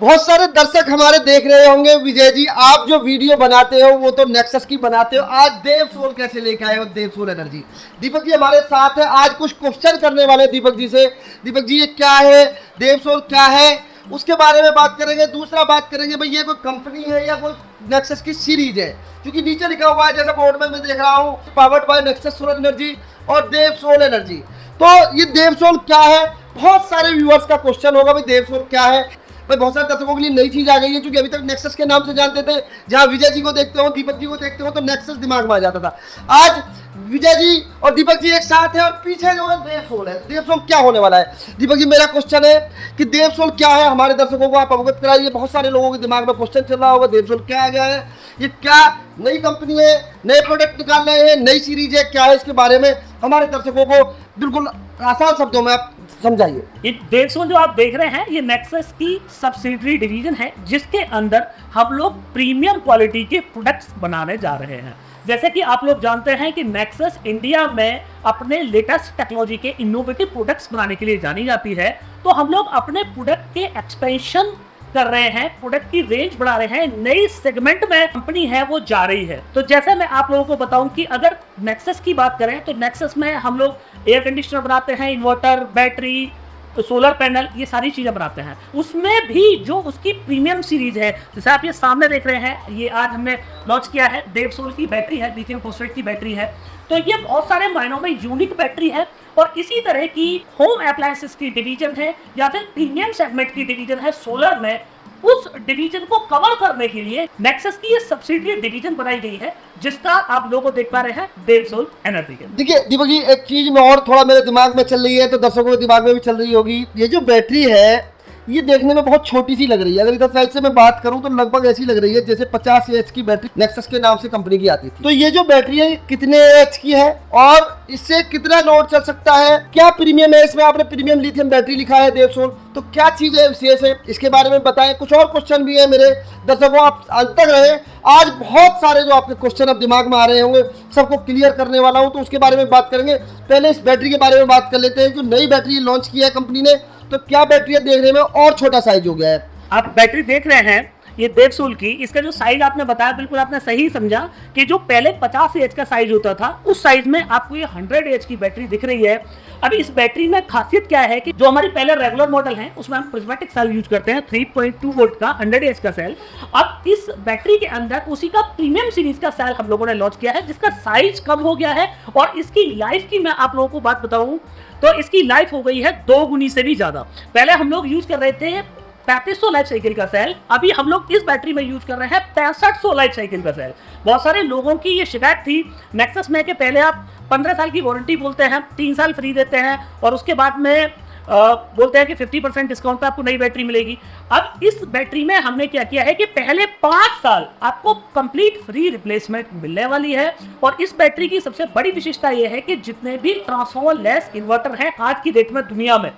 बहुत सारे दर्शक हमारे देख रहे होंगे विजय जी, आप जो वीडियो बनाते हो वो तो नेक्सस की बनाते हो, आज देव सोल कैसे लेके आए हो, देव सोल एनर्जी। दीपक जी हमारे साथ है, आज कुछ क्वेश्चन करने वाले दीपक जी से। दीपक जी ये क्या है, देव सोल क्या है, उसके बारे में बात करेंगे। दूसरा बात करेंगे भाई ये कोई कंपनी है या कोई नेक्सस की सीरीज है, क्योंकि नीचे लिखा हुआ है जैसा बोर्ड में मैं देख रहा हूँ, powered by nexus solar energy और देव सोल एनर्जी। तो ये देव सोल क्या है, बहुत सारे व्यूअर्स का क्वेश्चन होगा भाई देव सोल क्या है। भाई बहुत सारे दर्शकों के लिए नई चीज आ गई है, क्योंकि अभी तक नेक्सस के नाम से जानते थे, जहां विजय जी को देखते हो, दीपक जी को देखते हो तो नेक्सस दिमाग में आ जाता था। आज विजय जी और दीपक जी एक साथ है और पीछे जो है देव सोल है। देव सोल क्या होने वाला है दीपक जी, मेरा क्वेश्चन है कि देव सोल क्या है, हमारे दर्शकों को आप अवगत कराइए। बहुत सारे लोगों के दिमाग में क्वेश्चन चल रहा होगा देव सोल क्या आ गया है, ये क्या नई कंपनी है, नए प्रोडक्ट निकाल रहे हैं, नई सीरीज है, क्या है, इसके बारे में हमारे दर्शकों को बिल्कुल आसान शब्दों में आप समझाइए। ये देव सोल जो आप देख रहे हैं ये नेक्सस की सब्सिडरी डिवीजन है, जिसके अंदर हम लोग प्रीमियम क्वालिटी के प्रोडक्ट्स बनाने जा रहे हैं। जैसे कि आप लोग जानते हैं कि नेक्सस इंडिया में अपने लेटेस्ट टेक्नोलॉजी के इनोवेटिव प्रोडक्ट्स बनाने के लिए जानी जाती है। तो हम लोग अपने प्रोडक्ट के एक्सपेंशन कर रहे हैं, प्रोडक्ट की रेंज बढ़ा रहे हैं, नई सेगमेंट में कंपनी है वो जा रही है। तो जैसे मैं आप लोगों को बताऊं कि अगर नेक्सस की बात करें तो नेक्सस में हम लोग एयर कंडीशनर बनाते हैं, इन्वर्टर, बैटरी, सोलर पैनल, ये सारी चीजें बनाते हैं। उसमें भी जो उसकी प्रीमियम सीरीज है, जैसे आप ये सामने देख रहे हैं, ये आज हमने लॉन्च किया है, देव सोल की बैटरी है, लिथियम फॉस्फेट की बैटरी है। तो ये बहुत सारे मायनों में यूनिक बैटरी है। और इसी तरह की होम अप्लायंसेस की डिवीजन है या फिर प्रीमियम सेगमेंट की डिवीजन है सोलर में, उस डिवीजन को कवर करने के लिए नेक्सस की ये सब्सिडियरी डिवीजन बनाई गई है, जिसका आप लोगों को देख पा रहे हैं देव सोल एनर्जी के। देखिए दीपक जी एक चीज में और थोड़ा मेरे दिमाग में चल रही है, तो दर्शकों के दिमाग में भी चल रही होगी। ये जो बैटरी है ये देखने में बहुत छोटी सी लग रही है, अगर इधर साइड से मैं बात करूं तो लगभग ऐसी लग रही है जैसे 50 एच की बैटरी नेक्सस के नाम से कंपनी की आती थी। तो ये जो बैटरी है कितने एच की है और इससे कितना लोड चल सकता है, क्या प्रीमियम है इसमें, आपने प्रीमियम लिथियम बैटरी लिखा है देव सोल, तो क्या चीज है विशेष है, इसके बारे में बताएं। कुछ और क्वेश्चन भी है मेरे दर्शकों, आप अंत तक रहे, आज बहुत सारे जो आपके क्वेश्चन अब दिमाग में आ रहे होंगे सबको क्लियर करने वाला हूं, तो उसके बारे में बात करेंगे। पहले इस बैटरी के बारे में बात कर लेते हैं, जो नई बैटरी लॉन्च की है कंपनी ने, तो क्या बैटरी देखने में और छोटा साइज हो गया है। आप बैटरी देख रहे हैं ये देव सोल की, इसका जो साइज आपने बताया बिल्कुल आपने सही समझा कि जो पहले 50 एच का साइज होता था उस साइज में आपको ये 100 एच की बैटरी दिख रही है। अब इस बैटरी में खासियत क्या है कि जो हमारी पहले रेगुलर मॉडल है उसमें हम प्रिज्मेटिक सेल यूज करते हैं, 3.2 वोल्ट का 100 एच का सेल। अब इस बैटरी के अंदर उसी का प्रीमियम सीरीज का सेल हम लोगों ने लॉन्च किया है, जिसका साइज कम हो गया है और इसकी लाइफ की मैं आप लोगों को बात बताऊं तो इसकी लाइफ हो गई है 2 गुनी से भी ज्यादा। पहले हम लोग यूज कर रहे थे 3500 लाइफ साइकिल का सेल, अभी हम लोग इस बैटरी में यूज कर रहे हैं 6500 लाइफ साइकिल का सेल। बहुत सारे लोगों की ये शिकायत थी नेक्सस में कि पहले आप 15 साल की वारंटी बोलते हैं, 3 साल फ्री देते हैं और उसके बाद में बोलते हैं कि 50% डिस्काउंट पे आपको नई बैटरी मिलेगी। अब इस बैटरी में हमने क्या किया है कि पहले 5 साल आपको कंप्लीट फ्री रिप्लेसमेंट मिलने वाली है। और इस बैटरी की सबसे बड़ी विशेषता यह है कि जितने भी ट्रांसफॉर्मर लेस इन्वर्टर हैं आज की डेट में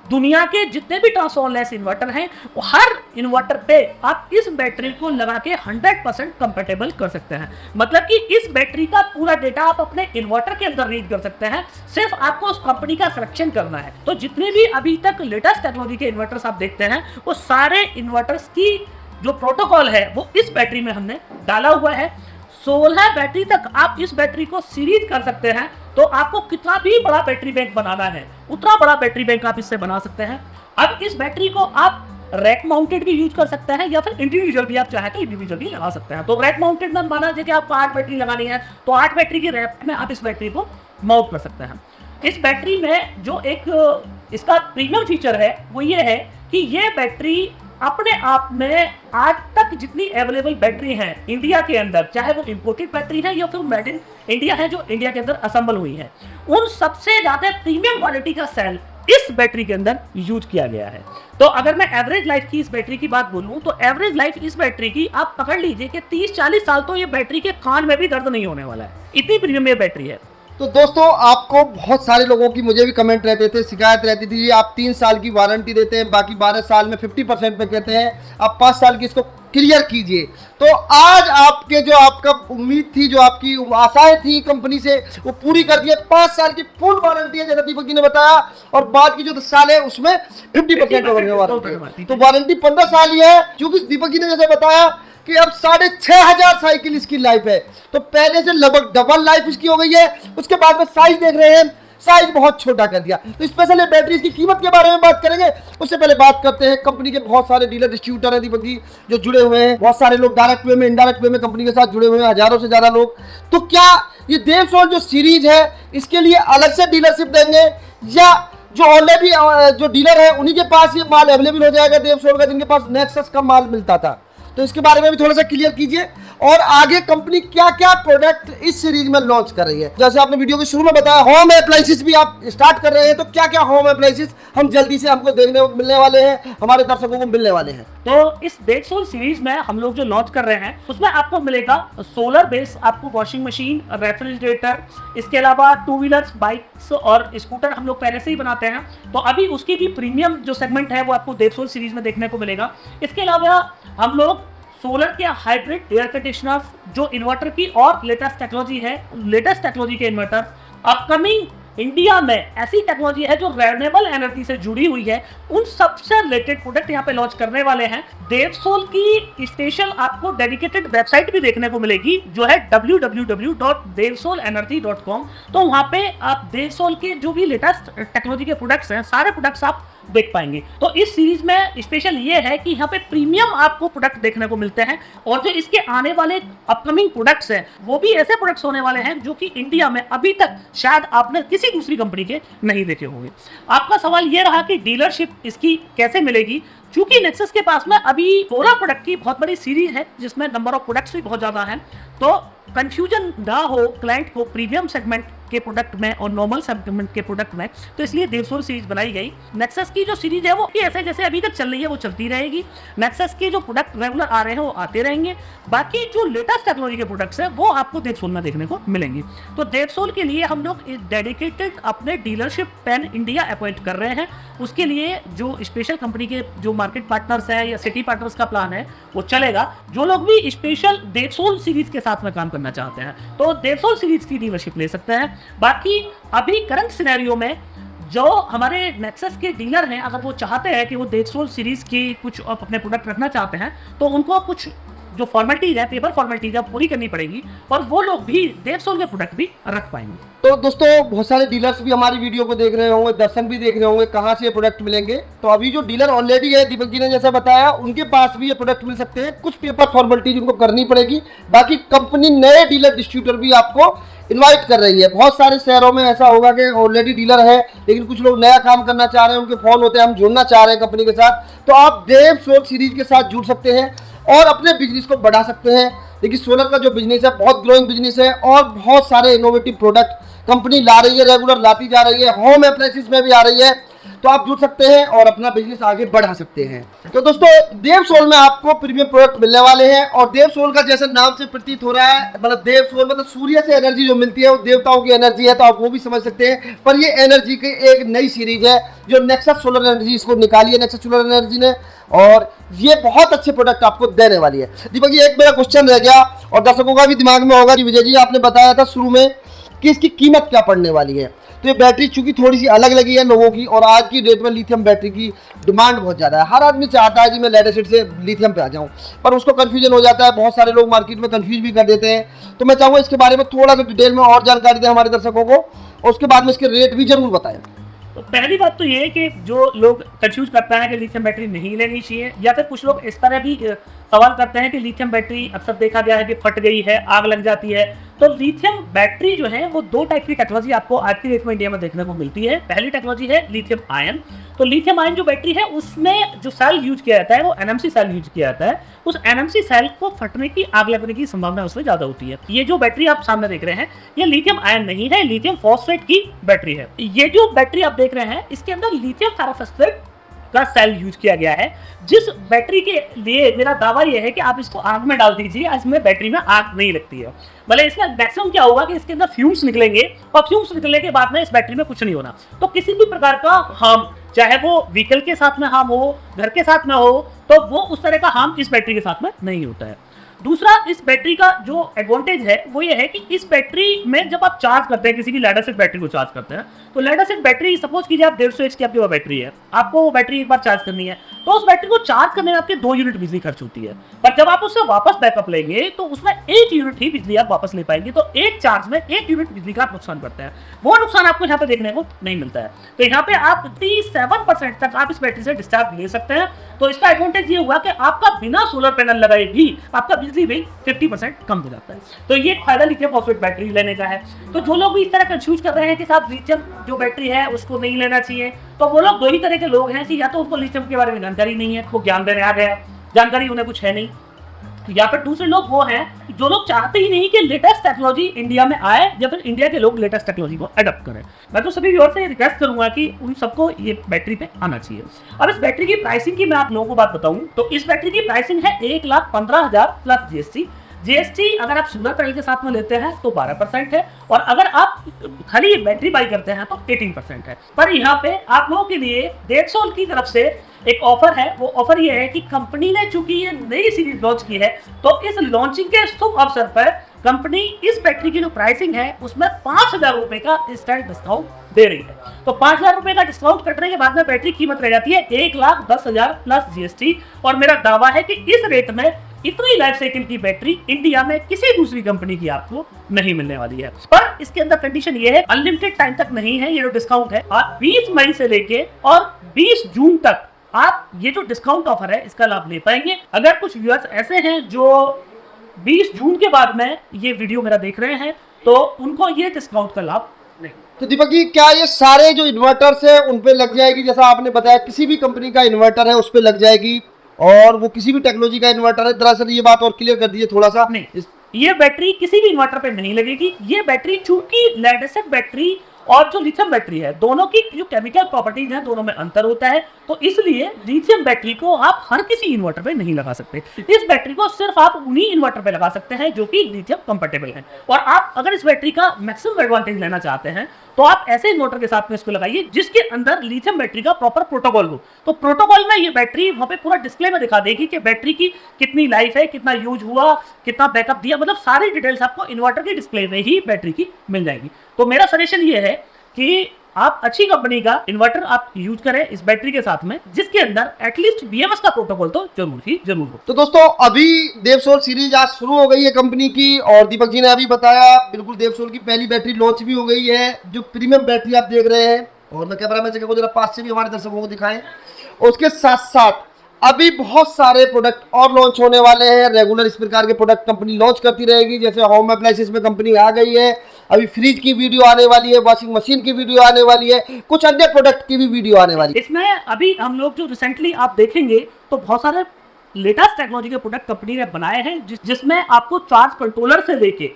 दुनिया के जितने भी ट्रांसफॉर्मर लेस इन्वर्टर हैं, हर इन्वर्टर पे आप इस बैटरी को लगा के 100% कंपेटेबल कर सकते हैं। मतलब कि इस बैटरी का पूरा डेटा आप अपने इन्वर्टर के अंदर रीड कर सकते हैं, सिर्फ आपको उस कंपनी का सिलेक्शन करना है। तो जितने भी अभी तक लेटेस्ट टेक्नोलॉजी के इन्वर्टर्स आप देखते हैं वो सारे इन्वर्टर्स की जो प्रोटोकॉल है वो इस बैटरी में हमने डाला हुआ है। 16 बैटरी तक आप इस बैटरी को सीरीज कर सकते हैं, तो आपको कितना भी बड़ा बैटरी बैंक बनाना है उतना बड़ा बैटरी बैंक आप इससे बना सकते हैं। अब इस बैटरी को आप रैक माउंटेड भी यूज कर सकते हैं या फिर इंडिविजुअल भी आप चाहें तो इंडिविजुअल भी लगा सकते हैं। तो रैक माउंटेड में माना जाए कि आपको 8 बैटरी लगानी है तो 8 बैटरी की रैक में आप इस बैटरी को माउंट कर सकते हैं। इस बैटरी में जो एक इसका प्रीमियम फीचर है वो ये है कि ये बैटरी अपने आप में आज तक जितनी अवेलेबल बैटरी हैं इंडिया के अंदर, चाहे वो इंपोर्टेड बैटरी है या फिर मेड इन इंडिया है जो इंडिया के अंदर असेंबल हुई है, उन सबसे ज्यादा प्रीमियम क्वालिटी का सेल इस बैटरी के अंदर यूज किया गया है। तो अगर मैं एवरेज लाइफ की इस बैटरी की बात बोलूं तो एवरेज लाइफ इस बैटरी की आप पकड़ लीजिए कि 30-40 साल तो ये बैटरी के कान में भी दर्द नहीं होने वाला है, इतनी प्रीमियम ये बैटरी है। तो दोस्तों आपको बहुत सारे लोगों की, मुझे भी कमेंट रहते थे, शिकायत रहती थी, आप 3 साल की वारंटी देते हैं, बाकी 12 साल में 50% पे कहते हैं, आप 5 साल की इसको क्लियर कीजिए। तो आज आपके जो आपका उम्मीद थी, जो आपकी आशाएं थी कंपनी से, वो पूरी कर दी है। 5 साल की फुल वारंटी है जैसा दीपक जी ने बताया, और बाद की जो 10 साल है उसमें 50% वारंटी। तो वारंटी 15 साल ही है, क्योंकि दीपक जी ने जैसे बताया कि अब 6,500 साइकिल इसकी लाइफ है, तो पहले से लगभग डबल लाइफ इसकी हो गई है। उसके बाद में साइज देख रहे हैं, साइज बहुत छोटा कर दिया। तो स्पेशल बैटरी की कीमत के बारे में बात करेंगे, उससे पहले बात करते हैं कंपनी के बहुत सारे डीलर डिस्ट्रीब्यूटर हैं दीपक जी जो जुड़े हुए हैं। बहुत सारे लोग डायरेक्ट वे में, इनडायरेक्ट वे में कंपनी के साथ जुड़े हुए हैं, हजारों से ज्यादा लोग। तो क्या ये देवसोल जो सीरीज है इसके लिए अलग से डीलरशिप देंगे, या जो ऑलरेडी जो डीलर है उन्हीं के पास ये माल अवेलेबल हो जाएगा देवसोल का, जिनके पास नेक्सस का माल मिलता था? तो इसके बारे में भी थोड़ा सा क्लियर कीजिए, और आगे कंपनी क्या क्या प्रोडक्ट इस सीरीज में लॉन्च कर रही है। जैसे आपने वीडियो के शुरू में बताया, होम अप्लायंसेस भी आप स्टार्ट कर रहे हैं, तो क्या क्या होम अप्लायंसेस हम जल्दी से हमको देखने मिलने वाले हैं, हमारे दर्शकों को मिलने वाले हैं? तो इस देवसोल सीरीज में हम लोग जो लॉन्च कर रहे हैं उसमें आपको मिलेगा सोलर बेस, आपको वॉशिंग मशीन, रेफ्रिजरेटर, इसके अलावा 2 व्हीलर्स, बाइक्स और स्कूटर हम लोग पहले से ही बनाते हैं, तो अभी उसकी भी प्रीमियम जो सेगमेंट है वो आपको देवसोल सीरीज में देखने को मिलेगा। इसके अलावा हम लोग सोलर के हाइब्रिड एयर कंडीशनर, जो इन्वर्टर की और लेटेस्ट टेक्नोलॉजी है, लेटेस्ट टेक्नोलॉजी के इन्वर्टर, अपकमिंग इंडिया में ऐसी टेक्नोलॉजी है जो रिन्यूएबल एनर्जी से जुड़ी हुई है, उन सबसे रिलेटेड प्रोडक्ट यहाँ पे लॉन्च करने वाले हैं। देवसोल की स्पेशल आपको डेडिकेटेड वेबसाइट भी देखने को मिलेगी जो है www.devsolenergy.com। तो वहाँ पे आप देवसोल के जो भी लेटेस्ट टेक्नोलॉजी के प्रोडक्ट्स हैं, सारे प्रोडक्ट्स आप देख पाएंगे। तो इस सीरीज में स्पेशल ये है कि यहाँ पे प्रीमियम आपको प्रोडक्ट देखने को मिलते हैं, और जो इसके आने वाले अपकमिंग प्रोडक्ट्स हैं वो भी ऐसे प्रोडक्ट्स होने वाले हैं जो कि इंडिया में अभी तक शायद आपने किसी दूसरी कंपनी के नहीं देखे होंगे। आपका सवाल ये रहा कि डीलरशिप इसकी कैसे मिलेगी। चूंकि नेक्सस के पास में अभी 16 प्रोडक्ट की बहुत बड़ी सीरीज है जिसमें नंबर ऑफ प्रोडक्ट्स भी बहुत ज्यादा हैं, तो कंफ्यूजन ना हो क्लाइंट को प्रीमियम सेगमेंट के प्रोडक्ट में और नॉर्मल सेगमेंट के प्रोडक्ट में, तो इसलिए देवसोल सीरीज बनाई गई। नेक्सस की जो सीरीज है वो ऐसे जैसे अभी तक चल रही है वो चलती रहेगी। नेक्सस के जो प्रोडक्ट रेगुलर आ रहे हैं वो आते रहेंगे, बाकी जो लेटेस्ट टेक्नोलॉजी के प्रोडक्ट्स हैं वो आपको देवसोल में देखने को मिलेंगे। तो देवसोल के लिए हम लोग डेडिकेटेड अपने डीलरशिप पैन इंडिया अपॉइंट कर रहे हैं। उसके लिए जो स्पेशल कंपनी के जो मार्केट पार्टनर्स है या सिटी पार्टनर्स का प्लान है वो चलेगा। जो लोग भी स्पेशल देवसोल सीरीज के साथ में काम करना चाहते हैं तो देवसोल सीरीज की डीलरशिप ले सकते हैं। बाकी अभी करंट सिनेरियो में जो हमारे नेक्सस के डीलर हैं, अगर वो चाहते हैं कि वो देवसोल सीरीज की कुछ अपने प्रोडक्ट रखना चाहते हैं तो उनको कुछ जो फॉर्मेलिटीज है, पेपर फॉर्मेलिटीज है, पूरी करनी पड़ेगी, और वो लोग भी देवसोल के प्रोडक्ट भी रख पाएंगे। तो दोस्तों बहुत सारे डीलर्स भी हमारी वीडियो को देख रहे होंगे, दर्शक भी देख रहे होंगे कहाँ से ये प्रोडक्ट मिलेंगे। तो अभी जो डीलर ऑलरेडी है, दीपक जी ने जैसा बताया, उनके पास भी ये प्रोडक्ट मिल सकते हैं। कुछ पेपर फॉर्मेलिटीज उनको करनी पड़ेगी, बाकी कंपनी नए डीलर डिस्ट्रीब्यूटर भी आपको इनवाइट कर रही है। बहुत सारे शहरों में ऐसा होगा कि ऑलरेडी डीलर है लेकिन कुछ लोग नया काम करना चाह रहे हैं, उनके फोन होते हैं, हम जुड़ना चाह रहे हैं कंपनी के साथ, तो आप देवसोल सीरीज के साथ जुड़ सकते हैं और अपने बिजनेस को बढ़ा सकते हैं। देखिए सोलर का जो बिजनेस है बहुत ग्रोइंग बिजनेस है, और बहुत सारे इनोवेटिव प्रोडक्ट कंपनी ला रही है, रेगुलर लाती जा रही है, होम अप्लायंसेस में भी आ रही है। तो आप जुड़ सकते हैं और अपना बिजनेस आगे बढ़ा सकते हैं। तो दोस्तों देवसोल में आपको प्रीमियम प्रोडक्ट मिलने वाले हैं, और देवसोल का जैसे नाम से प्रतीत हो रहा है, मतलब देवसोल मतलब सूर्य से एनर्जी जो मिलती है वो देवताओं की एनर्जी है, तो आप वो भी समझ सकते हैं। पर ये एनर्जी की एक नई सीरीज है जो नेक्सस सोलर एनर्जी इसको निकाली है, नेक्सस सोलर एनर्जी ने, और ये बहुत अच्छे प्रोडक्ट आपको देने वाली है। दीपक जी एक मेरा क्वेश्चन रह गया, और दर्शकों का भी दिमाग में होगा कि विजय जी आपने बताया था शुरू में कि इसकी कीमत क्या पड़ने वाली है। तो ये बैटरी चूंकि थोड़ी सी अलग लगी है लोगों की, और आज की डेट में लिथियम बैटरी की डिमांड बहुत ज़्यादा है। हर आदमी चाहता है कि मैं लेड एसिड से लिथियम पे आ जाऊं, पर उसको कन्फ्यूजन हो जाता है, बहुत सारे लोग मार्केट में कन्फ्यूज भी कर देते हैं। तो मैं चाहूँगा इसके बारे में थोड़ा सा डिटेल में और जानकारी दें हमारे दर्शकों को, और उसके बाद में इसके रेट भी जरूर बताएं। तो पहली बात तो ये है कि जो लोग कंफ्यूज करते हैं कि लिथियम बैटरी नहीं लेनी चाहिए, या फिर कुछ लोग इस तरह भी सवाल करते हैं कि लिथियम बैटरी अक्सर देखा गया है कि फट गई है, आग लग जाती है। तो लिथियम बैटरी जो है वो 2 टाइप की टेक्नोलॉजी आपको आज की डेट में इंडिया में देखने को मिलती है। पहली टेक्नोलॉजी है लिथियम आयन। तो लिथियम आयन जो बैटरी है उसमें जो सेल यूज किया जाता है वो एनएमसी सेल यूज किया जाता है। उस एनएमसी सेल को फटने की, आग लगने की संभावना उसमें ज्यादा होती है। ये जो बैटरी आप सामने देख रहे हैं ये लिथियम आयन नहीं है, लिथियम फॉस्फेट की बैटरी है। ये जो बैटरी आप देख रहे हैं इसके अंदर लिथियम फेरोफॉस्फेट का सेल यूज किया गया है, जिस बैटरी के लिए मेरा दावा यह है कि आप इसको आग में डाल दीजिए, इसमें बैटरी में आग नहीं लगती है। भले इसका मैक्सिमम क्या होगा कि इसके अंदर फ्यूम्स निकलेंगे और फ्यूम्स निकलने के बाद में इस बैटरी में कुछ नहीं होना। तो किसी भी प्रकार का हार्म, चाहे वो व्हीकल के साथ में हार्म हो, घर के साथ में हो, तो वो उस तरह का हार्म इस बैटरी के साथ में नहीं होता है। दूसरा, इस बैटरी का जो एडवांटेज है वो ये है कि इस बैटरी में जब आप चार्ज करते हैं, किसी भी लेड एसिड बैटरी को चार्ज करते हैं, तो लेड एसिड बैटरी, सपोज कीजिए आप 150 एच की आपकी वो बैटरी है, आपको वो बैटरी एक बार चार्ज करनी है, तो उस बैटरी को चार्ज करने में आपके 2 यूनिट बिजली खर्च होती है। पर जब आप उससे वापस बैकअप लेंगे तो उसमें 1 यूनिट ही बिजली आप वापस ले पाएंगे। तो एक चार्ज में 1 यूनिट बिजली का आप नुकसान करते हैं, वो नुकसान आपको यहाँ पे देखने को नहीं मिलता है। तो यहाँ पे आप 37% तक आप इस बैटरी से डिस्चार्ज ले सकते हैं। तो इसका एडवांटेज ये हुआ कि आपका बिना सोलर पैनल लगाए भी आपका बिजली बिल 50% कम हो जाता है। तो ये फायदा लिथियम फॉस्फेट बैटरी लेने का है। तो जो लोग भी इस तरह कंफ्यूज कर रहे हैं कि साहब लिथियम जो बैटरी है उसको नहीं लेना चाहिए, तो वो लोग 2 ही तरह के लोग हैं कि या तो उनको लिथियम के बारे में जानकारी नहीं है, वो ज्ञान देने आ गया, जानकारी उन्हें कुछ है नहीं, या फिर दूसरे लोग वो हैं जो लोग चाहते ही नहीं कि लेटेस्ट टेक्नोलॉजी इंडिया में आए, या फिर इंडिया के लोग लेटेस्ट टेक्नोलॉजी को अडॉप्ट करें। मैं तो सभी व्यूअर्स से रिक्वेस्ट करूंगा कि उन सबको ये बैटरी पे आना चाहिए। अब इस बैटरी की प्राइसिंग की मैं आप लोगों को बात बताऊं तो इस बैटरी की प्राइसिंग है 1,15,000 प्लस जीएसटी। जीएसटी अगर आप सिल्वर पैनल के साथ में लेते हैं तो 12% है, और अगर आप खाली बैटरी बाई करते हैं तो 18% है। पर यहाँ पे आप लोगों के लिए डेढ़सोल की तरफ से एक ऑफर है। वो ऑफर ये है कि कंपनी ने चूंकि ये नई सीरीज लॉन्च की है, तो इस लॉन्चिंग के शुभ अवसर पर कंपनी इस बैटरी की जो प्राइसिंग है उसमें 5,000 रुपए का इंस्टेंट डिस्काउंट दे रही है। तो 5,000 रुपए का डिस्काउंट कटने के बाद में बैटरी कीमत रह जाती है 1,10,000 प्लस जीएसटी। और मेरा दावा है कि इस रेट में इतनी लाइफ साइकिल की बैटरी इंडिया में किसी दूसरी कंपनी की आपको नहीं मिलने वाली है। पर इसके अंदर कंडीशन ये है, अनलिमिटेड टाइम तक नहीं है ये जो डिस्काउंट है। आप 20 मई से लेके और 20 जून तक आप ये जो डिस्काउंट ऑफर है इसका लाभ ले पाएंगे। अगर कुछ व्यूअर्स ऐसे हैं जो 20 जून के बाद में ये वीडियो मेरा देख रहे हैं तो उनको ये डिस्काउंट का लाभ नहीं। तो दीपक जी, क्या ये सारे जो इन्वर्टर्स है उन पे लग जाएगी? जैसा आपने बताया किसी भी कंपनी का इन्वर्टर है उस पे लग जाएगी, और वो किसी भी टेक्नोलॉजी का इन्वर्टर है। दरअसल ये बात और क्लियर कर दीजिए थोड़ा सा। नहीं, ये बैटरी किसी भी इन्वर्टर पे नहीं लगेगी। ये बैटरी चूंकि लेड एसिड बैटरी और जो लिथियम बैटरी है दोनों की जो केमिकल प्रॉपर्टीज हैं दोनों में अंतर होता है, तो इसलिए लिथियम बैटरी को आप हर किसी इन्वर्टर पे नहीं लगा सकते। इस बैटरी को सिर्फ आप उन्हीं इन्वर्टर पे लगा सकते हैं जो कि लिथियम कंपैटिबल है। और आप अगर इस बैटरी का मैक्सिमम एडवांटेज लेना चाहते हैं तो आप ऐसे इन्वर्टर के साथ में इसको लगाइए जिसके अंदर लिथियम बैटरी का प्रॉपर प्रोटोकॉल हो। तो प्रोटोकॉल में ये बैटरी वहां पे पूरा डिस्प्ले में दिखा देगी कि बैटरी की कितनी लाइफ है, कितना यूज हुआ, कितना बैकअप दिया, मतलब सारी डिटेल्स आपको इन्वर्टर के डिस्प्ले में ही बैटरी की मिल जाएगी। तो मेरा सजेशन ये है कि आप अच्छी कंपनी का इन्वर्टर आप यूज करें इस बैटरी के साथ में, जिसके अंदर एटलीस्ट बीएमएस का प्रोटोकॉल तो जरूर ही जरूर हो। तो दोस्तों, अभी देवसोल सीरीज आज शुरू हो गई है कंपनी की, और दीपक जी ने अभी बताया बिल्कुल देवसोल की पहली बैटरी लॉन्च भी हो गई है, जो प्रीमियम बैटरी आप देख रहे हैं। और मैं कैमरा मैन को जरा पास से भी हमारे दर्शकों को दिखाएं। उसके साथ साथ अभी बहुत सारे प्रोडक्ट और लॉन्च होने वाले हैं। रेगुलर इस प्रकार के प्रोडक्ट कंपनी लॉन्च करती रहेगी। जैसे होम अप्लायंसेस में कंपनी आ गई है, अभी फ्रिज की वीडियो आने वाली है, वॉशिंग मशीन की वीडियो आने वाली है, कुछ अन्य प्रोडक्ट की भी वीडियो आने वाली है। इसमें अभी हम लोग जो रिसेंटली आप देखेंगे तो बहुत सारे लेटेस्ट टेक्नोलॉजी के प्रोडक्ट कंपनी ने बनाए हैं, जिसमें आपको चार्ज कंट्रोलर से लेके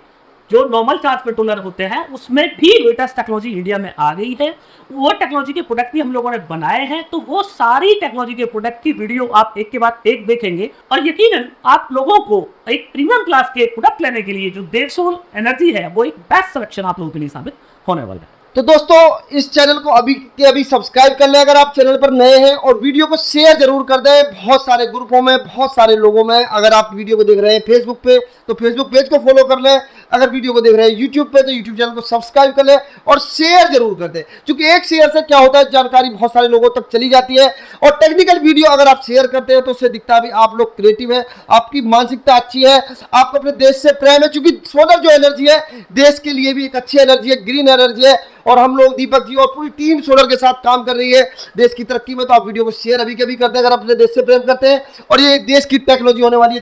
जो नॉर्मल चार्ज कंट्रोलर होते हैं उसमें भी लेटेस्ट टेक्नोलॉजी इंडिया में आ गई है। वो टेक्नोलॉजी के प्रोडक्ट भी हम लोगों ने बनाए हैं। तो वो सारी टेक्नोलॉजी के प्रोडक्ट की वीडियो आप एक के बाद एक देखेंगे, और यकीनन आप लोगों को एक प्रीमियम क्लास के प्रोडक्ट लेने के लिए जो देवसोल एनर्जी है वो एक बेस्ट सिलेक्शन आप लोगों के लिए साबित होने वाला है। तो दोस्तों, इस चैनल को अभी के अभी सब्सक्राइब कर लें अगर आप चैनल पर नए हैं, और वीडियो को शेयर जरूर कर दें बहुत सारे ग्रुपों में, बहुत सारे लोगों में। अगर आप वीडियो को देख रहे हैं फेसबुक पे तो फेसबुक पेज को फॉलो कर लें, अगर वीडियो को देख रहे हैं यूट्यूब पे तो यूट्यूब चैनल को सब्सक्राइब कर लें और शेयर जरूर कर दें, क्योंकि एक शेयर से क्या होता है, जानकारी बहुत सारे लोगों तक चली जाती है। और टेक्निकल वीडियो अगर आप शेयर करते हैं तो उससे दिखता भी आप लोग क्रिएटिव है, आपकी मानसिकता अच्छी है, आपको अपने देश से प्रेम है। क्योंकि सोलर जो एनर्जी है देश के लिए भी एक अच्छी एनर्जी है, ग्रीन एनर्जी है, और हम लोग दीपक जी और पूरी टीम सोलर के साथ काम कर रही है देश की तरक्की में। तो आप वीडियो को शेयर अभी के भी करते हैं अगर अपने देश से प्रेम करते हैं, और ये देश की टेक्नोलॉजी होने वाली है।